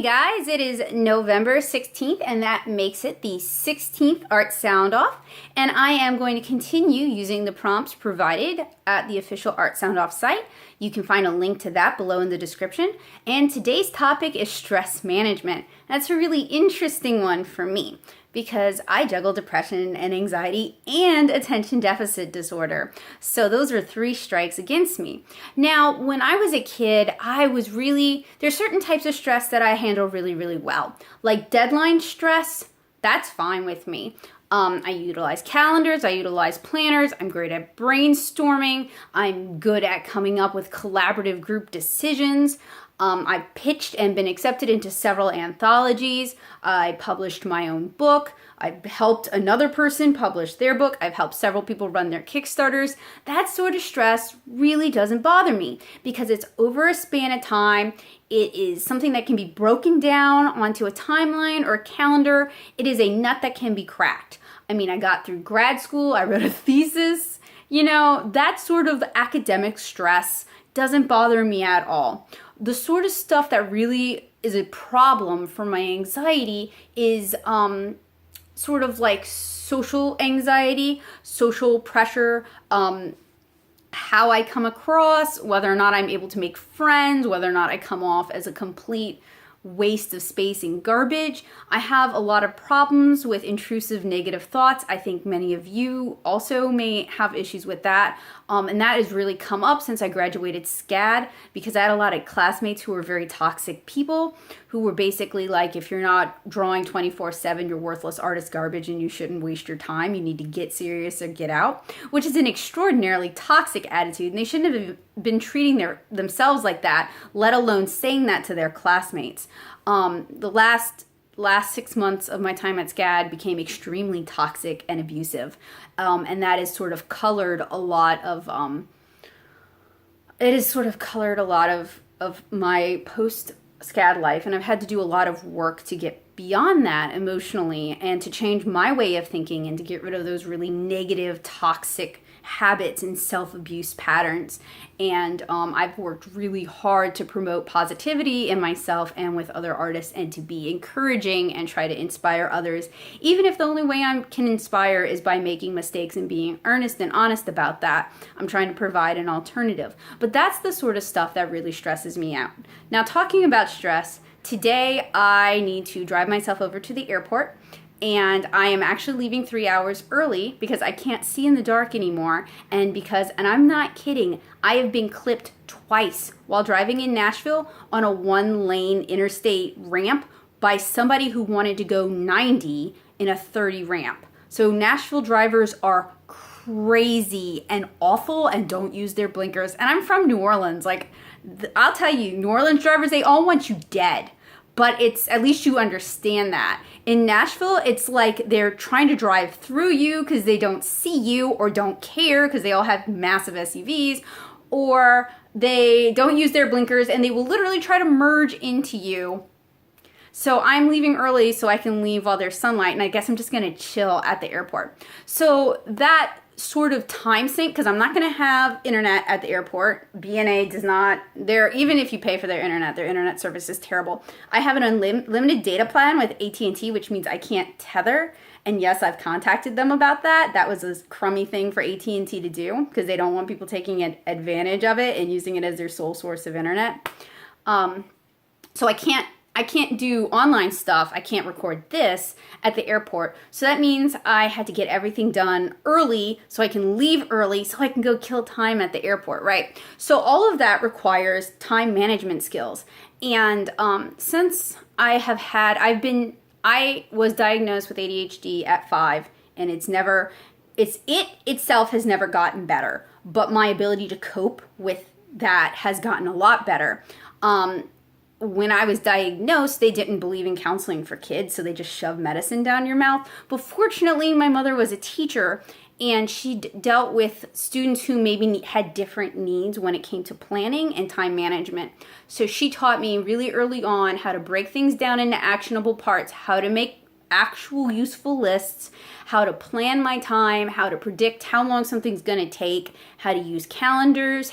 Guys, it is November 16th, and that makes it the 16th Art Sound Off, and I am going to continue using the prompts provided at the official Art Sound Off site. You can find a link to that below in the description, and today's topic is stress management. That's a really interesting one for me because I juggle depression and anxiety and attention deficit disorder. So those are 3 strikes against me. Now, when I was a kid, there's certain types of stress that I handle really well. Like deadline stress, that's fine with me. I utilize calendars, I utilize planners, I'm great at brainstorming, I'm good at coming up with collaborative group decisions. I've pitched and been accepted into several anthologies. I published my own book. I've helped another person publish their book. I've helped several people run their Kickstarters. That sort of stress really doesn't bother me because it's over a span of time. It is something that can be broken down onto a timeline or a calendar. It is a nut that can be cracked. I mean, I got through grad school. I wrote a thesis. That sort of academic stress doesn't bother me at all. The sort of stuff that really is a problem for my anxiety is sort of like social anxiety, social pressure, how I come across, whether or not I'm able to make friends, whether or not I come off as a complete waste of space and garbage. I have a lot of problems with intrusive negative thoughts. I think many of you also may have issues with that. And that has really come up since I graduated SCAD because I had a lot of classmates who were very toxic people who were basically like, if you're not drawing 24/7, you're worthless artist garbage and you shouldn't waste your time. You need to get serious or get out, which is an extraordinarily toxic attitude. And they shouldn't have been treating themselves like that, let alone saying that to their classmates. The last 6 months of my time at SCAD became extremely toxic and abusive. And that has sort of colored a lot of, of my post-SCAD life. And I've had to do a lot of work to get beyond that emotionally and to change my way of thinking and to get rid of those really negative, toxic habits and self-abuse patterns. And I've worked really hard to promote positivity in myself and with other artists and to be encouraging and try to inspire others, even if the only way I can inspire is by making mistakes and being earnest and honest about that. I'm trying to provide an alternative. But that's the sort of stuff that really stresses me out. Now, talking about stress, today I need to drive myself over to the airport. And I am actually leaving 3 hours early because I can't see in the dark anymore. And I'm not kidding, I have been clipped twice while driving in Nashville on a 1-lane interstate ramp by somebody who wanted to go 90 in a 30 ramp. So Nashville drivers are crazy and awful and don't use their blinkers. And I'm from New Orleans. I'll tell you, New Orleans drivers, they all want you dead. But at least you understand that. In Nashville, it's like they're trying to drive through you because they don't see you or don't care because they all have massive SUVs, or they don't use their blinkers and they will literally try to merge into you. So I'm leaving early so I can leave while there's sunlight, and I guess I'm just gonna chill at the airport. So that sort of time sink, because I'm not going to have internet at the airport. BNA does not, even if you pay for their internet service is terrible. I have an unlimited data plan with AT&T, which means I can't tether. And yes, I've contacted them about that. That was a crummy thing for AT&T to do because they don't want people taking advantage of it and using it as their sole source of internet. So I can't do online stuff. I can't record this at the airport. So that means I had to get everything done early so I can leave early so I can go kill time at the airport, right? So all of that requires time management skills. And since I was diagnosed with ADHD at 5, and it itself has never gotten better, but my ability to cope with that has gotten a lot better. When I was diagnosed, they didn't believe in counseling for kids, so they just shoved medicine down your mouth. But fortunately, my mother was a teacher, and she dealt with students who maybe had different needs when it came to planning and time management. So she taught me really early on how to break things down into actionable parts, how to make actual useful lists, how to plan my time, how to predict how long something's going to take, how to use calendars,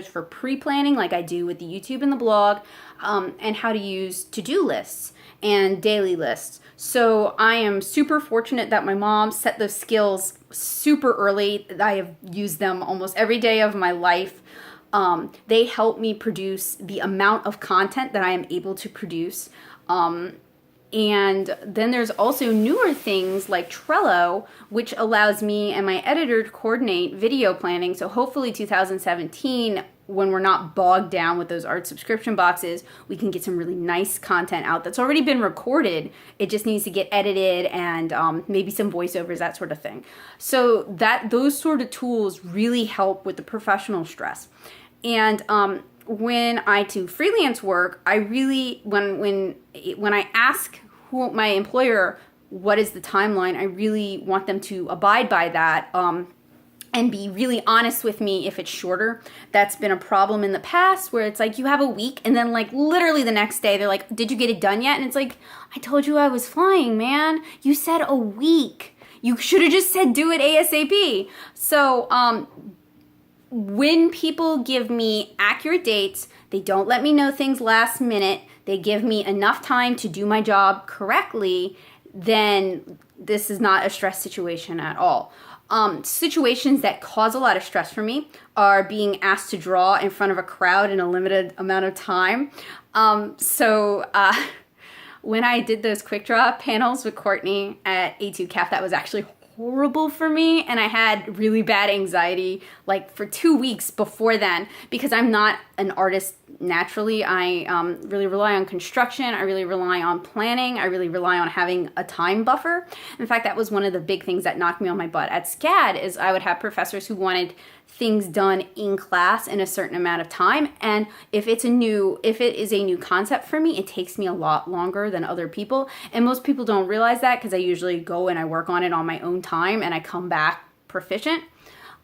for pre-planning like I do with the YouTube and the blog, and how to use to-do lists and daily lists. So I am super fortunate that my mom set those skills super early. I have used them almost every day of my life. They help me produce the amount of content that I am able to produce. And then there's also newer things like Trello, which allows me and my editor to coordinate video planning. So hopefully 2017, when we're not bogged down with those art subscription boxes, we can get some really nice content out that's already been recorded. It just needs to get edited and maybe some voiceovers, that sort of thing. So those sort of tools really help with the professional stress. And when I do freelance work, I really, when I ask my employer what is the timeline, I really want them to abide by that and be really honest with me if it's shorter. That's been a problem in the past where it's like you have a week and then like literally the next day they're like, did you get it done yet? And it's like, I told you I was flying, man. You said a week. You should have just said do it ASAP. So when people give me accurate dates, they don't let me know things last minute, they give me enough time to do my job correctly, then this is not a stress situation at all. Situations that cause a lot of stress for me are being asked to draw in front of a crowd in a limited amount of time. When I did those quick draw panels with Courtney at A2CAF, that was actually horrible for me, and I had really bad anxiety like for 2 weeks before then because I'm not an artist naturally. I really rely on construction. I really rely on planning. I really rely on having a time buffer. In fact, that was one of the big things that knocked me on my butt at SCAD is I would have professors who wanted things done in class in a certain amount of time, and if it is a new concept for me, it takes me a lot longer than other people, and most people don't realize that because I usually go and I work on it on my own time and I come back proficient.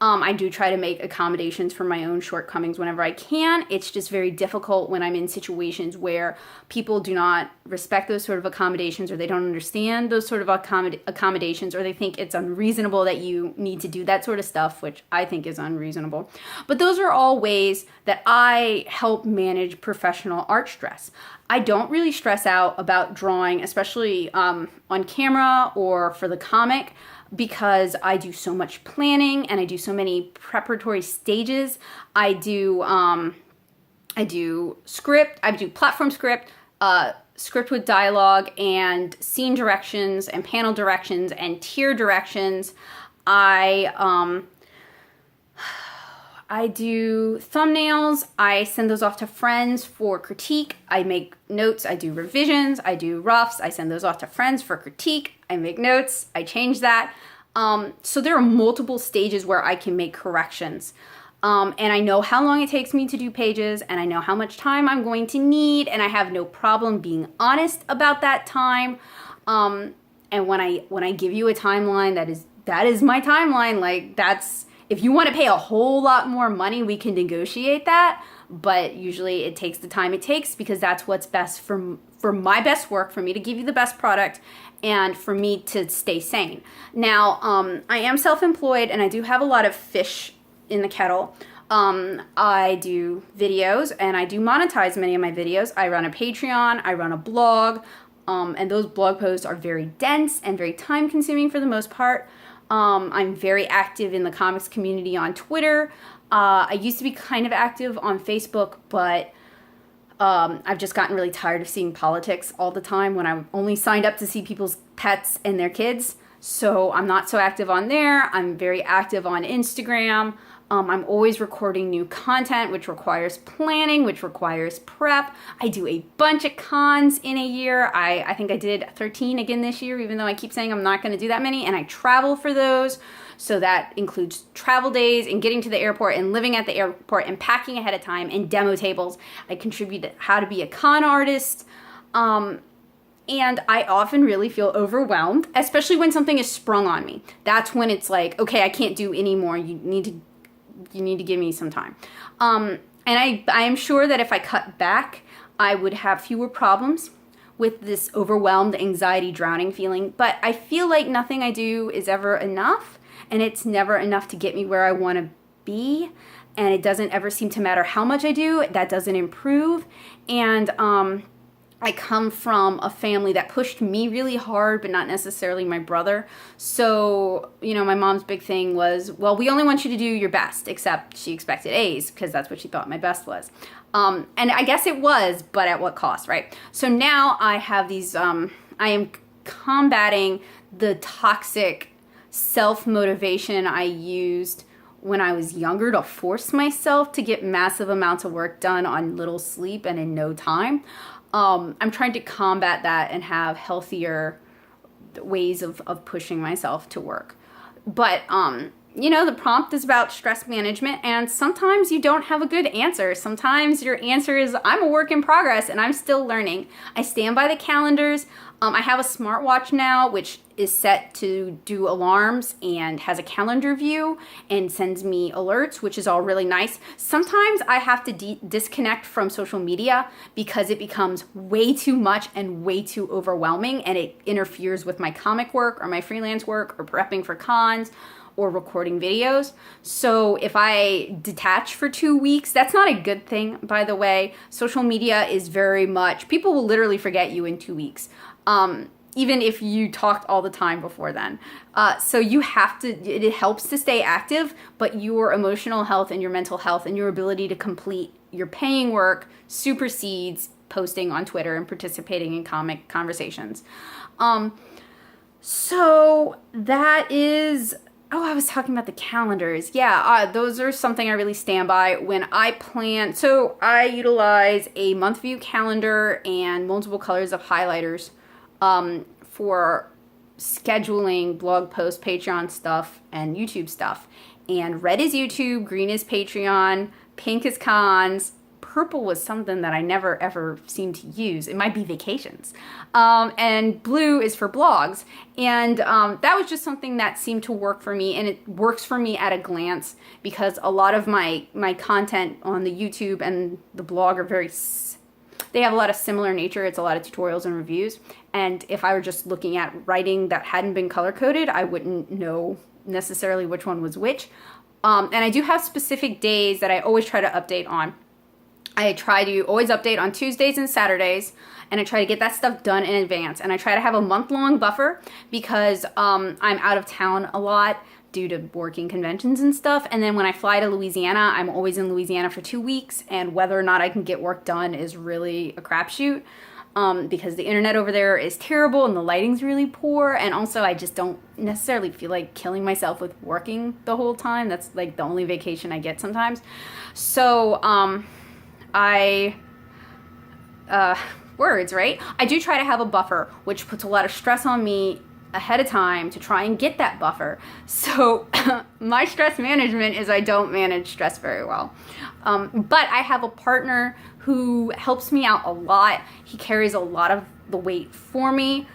I do try to make accommodations for my own shortcomings whenever I can. It's just very difficult when I'm in situations where people do not respect those sort of accommodations, or they don't understand those sort of accommodations, or they think it's unreasonable that you need to do that sort of stuff, which I think is unreasonable. But those are all ways that I help manage professional art stress. I don't really stress out about drawing, especially on camera or for the comic, because I do so much planning and I do so many preparatory stages. I do script, I do platform script, script with dialogue and scene directions and panel directions and tier directions. I do thumbnails. I send those off to friends for critique. I make notes. I do revisions. I do roughs. I send those off to friends for critique. I make notes. I change that. So there are multiple stages where I can make corrections. And I know how long it takes me to do pages, and I know how much time I'm going to need, and I have no problem being honest about that time. And when I give you a timeline, that is my timeline. Like if you want to pay a whole lot more money, we can negotiate that. But usually it takes the time it takes because that's what's best for my best work, for me to give you the best product, and for me to stay sane. Now, I am self-employed and I do have a lot of fish in the kettle. I do videos and I do monetize many of my videos. I run a Patreon, I run a blog, and those blog posts are very dense and very time consuming for the most part. I'm very active in the comics community on Twitter. I used to be kind of active on Facebook, but I've just gotten really tired of seeing politics all the time when I'm only signed up to see people's pets and their kids. So I'm not so active on there. I'm very active on Instagram. I'm always recording new content, which requires planning, which requires prep. I do a bunch of cons in a year. I think I did 13 again this year, even though I keep saying I'm not going to do that many, and I travel for those. So that includes travel days and getting to the airport and living at the airport and packing ahead of time and demo tables. I contribute to how to be a con artist. And I often really feel overwhelmed, especially when something is sprung on me. That's when it's like, okay, I can't do anymore. You need to give me some time. And I am sure that if I cut back, I would have fewer problems with this overwhelmed, anxiety, drowning feeling. But I feel like nothing I do is ever enough, and it's never enough to get me where I want to be. And it doesn't ever seem to matter how much I do, that doesn't improve. And I come from a family that pushed me really hard, but not necessarily my brother. So, my mom's big thing was, well, we only want you to do your best, except she expected A's because that's what she thought my best was. And I guess it was, but at what cost, right? So now I have these, I am combating the toxic self-motivation I used when I was younger to force myself to get massive amounts of work done on little sleep and in no time. I'm trying to combat that and have healthier ways of pushing myself to work. But, the prompt is about stress management, and sometimes you don't have a good answer. Sometimes your answer is, I'm a work in progress and I'm still learning. I stand by the calendars. I have a smartwatch now, which is set to do alarms and has a calendar view and sends me alerts, which is all really nice. Sometimes I have to disconnect from social media because it becomes way too much and way too overwhelming, and it interferes with my comic work or my freelance work or prepping for cons or recording videos. So if I detach for 2 weeks, that's not a good thing, by the way. Social media is very much, people will literally forget you in 2 weeks. Even if you talked all the time before then. So you have to, it helps to stay active, but your emotional health and your mental health and your ability to complete your paying work supersedes posting on Twitter and participating in comic conversations. So that is, I was talking about the calendars. Yeah, those are something I really stand by when I plan. So I utilize a month view calendar and multiple colors of highlighters for scheduling blog posts, Patreon stuff, and YouTube stuff. And red is YouTube, green is Patreon, pink is cons, purple was something that I never ever seemed to use. It might be vacations. And blue is for blogs. And that was just something that seemed to work for me, and it works for me at a glance because a lot of my content on the YouTube and the blog are they have a lot of similar nature. It's a lot of tutorials and reviews. And if I were just looking at writing that hadn't been color-coded, I wouldn't know necessarily which one was which. And I do have specific days that I always try to update on. I try to always update on Tuesdays and Saturdays, and I try to get that stuff done in advance. And I try to have a month-long buffer because I'm out of town a lot due to working conventions and stuff. And then when I fly to Louisiana, I'm always in Louisiana for 2 weeks, and whether or not I can get work done is really a crapshoot because the internet over there is terrible and the lighting's really poor. And also I just don't necessarily feel like killing myself with working the whole time. That's like the only vacation I get sometimes. So words, right? I do try to have a buffer, which puts a lot of stress on me ahead of time to try and get that buffer. So my stress management is I don't manage stress very well. But I have a partner who helps me out a lot. He carries a lot of the weight for me.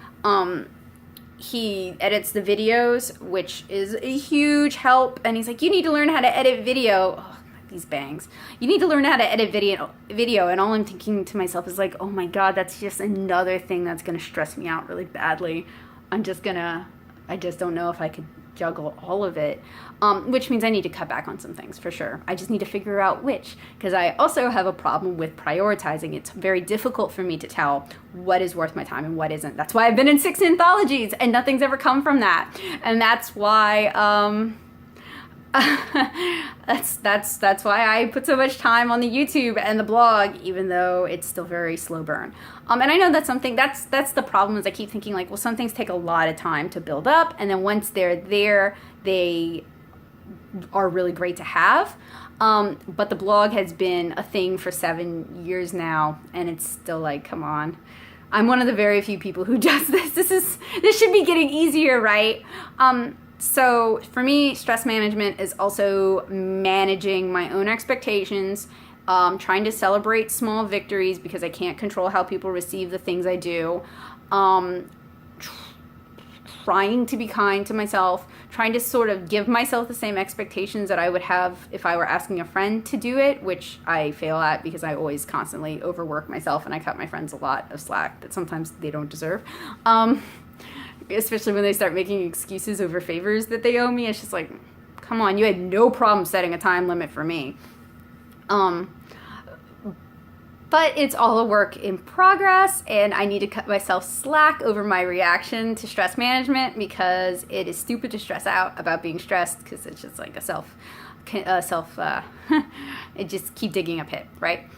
He edits the videos, which is a huge help. And he's like, you need to learn how to edit video. Oh, these bangs. You need to learn how to edit video. And all I'm thinking to myself is like, oh my God, that's just another thing that's going to stress me out really badly. I just don't know if I could juggle all of it, which means I need to cut back on some things for sure. I just need to figure out which, because I also have a problem with prioritizing. It's very difficult for me to tell what is worth my time and what isn't. That's why I've been in 6 anthologies and nothing's ever come from that. And that's why, that's why I put so much time on the YouTube and the blog, even though it's still very slow burn. And I know that's something, that's the problem, is I keep thinking like, well, some things take a lot of time to build up, and then once they're there, they are really great to have. But the blog has been a thing for 7 years now, and it's still like, come on. I'm one of the very few people who does this. This should be getting easier, right? So for me, stress management is also managing my own expectations, trying to celebrate small victories because I can't control how people receive the things I do, trying to be kind to myself, trying to sort of give myself the same expectations that I would have if I were asking a friend to do it, which I fail at because I always constantly overwork myself and I cut my friends a lot of slack that sometimes they don't deserve. Especially when they start making excuses over favors that they owe me. It's just like, come on, you had no problem setting a time limit for me. But it's all a work in progress, and I need to cut myself slack over my reaction to stress management because it is stupid to stress out about being stressed because it's just like it just keep digging a pit, right?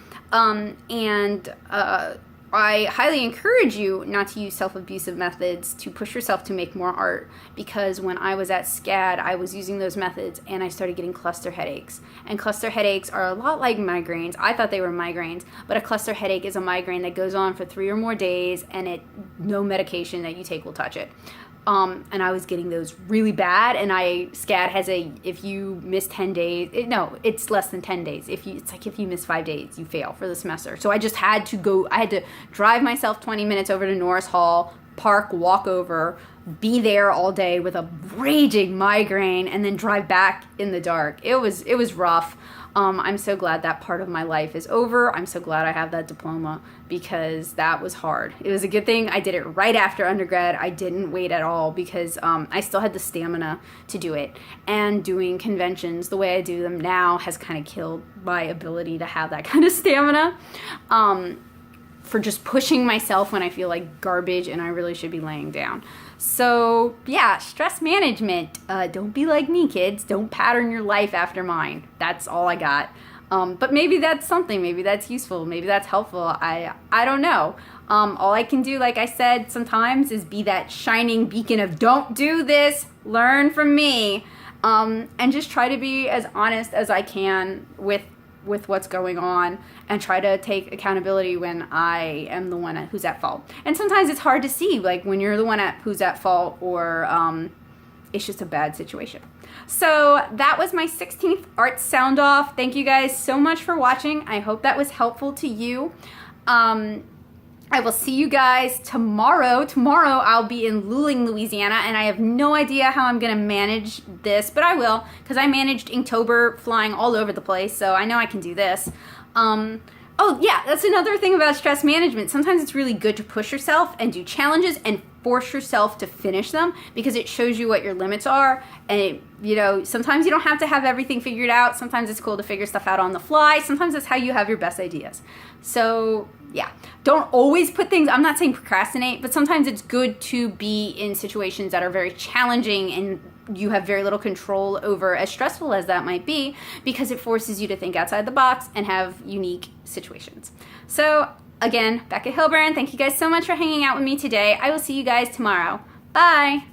I highly encourage you not to use self-abusive methods to push yourself to make more art, because when I was at SCAD, I was using those methods and I started getting cluster headaches. And cluster headaches are a lot like migraines. I thought they were migraines, but a cluster headache is a migraine that goes on for 3 or more days and no medication that you take will touch it. And I was getting those really bad, and SCAD has if you miss 10 days, it's less than 10 days. It's like if you miss 5 days, you fail for the semester. So I just had to drive myself 20 minutes over to Norris Hall, park, walk over, be there all day with a raging migraine, and then drive back in the dark. It was rough. I'm so glad that part of my life is over. I'm so glad I have that diploma because that was hard. It was a good thing I did it right after undergrad. I didn't wait at all because I still had the stamina to do it. And doing conventions the way I do them now has kind of killed my ability to have that kind of stamina for just pushing myself when I feel like garbage and I really should be laying down. So yeah, stress management. Don't be like me, kids. Don't pattern your life after mine. That's all I got. But maybe that's something. Maybe that's useful. Maybe that's helpful. I don't know. All I can do, like I said, sometimes is be that shining beacon of don't do this, learn from me, and just try to be as honest as I can with what's going on and try to take accountability when I am the one who's at fault. And sometimes it's hard to see, like when you're the one who's at fault or it's just a bad situation. So that was my 16th art sound off. Thank you guys so much for watching. I hope that was helpful to you. I will see you guys tomorrow. Tomorrow I'll be in Luling, Louisiana, and I have no idea how I'm going to manage this, but I will, because I managed Inktober flying all over the place, so I know I can do this. Oh yeah, that's another thing about stress management. Sometimes it's really good to push yourself and do challenges and force yourself to finish them because it shows you what your limits are. And sometimes you don't have to have everything figured out. Sometimes it's cool to figure stuff out on the fly. Sometimes that's how you have your best ideas. So yeah, don't always put things, I'm not saying procrastinate, but sometimes it's good to be in situations that are very challenging and you have very little control over, as stressful as that might be, because it forces you to think outside the box and have unique situations. So again, Becca Hilburn, thank you guys so much for hanging out with me today. I will see you guys tomorrow. Bye!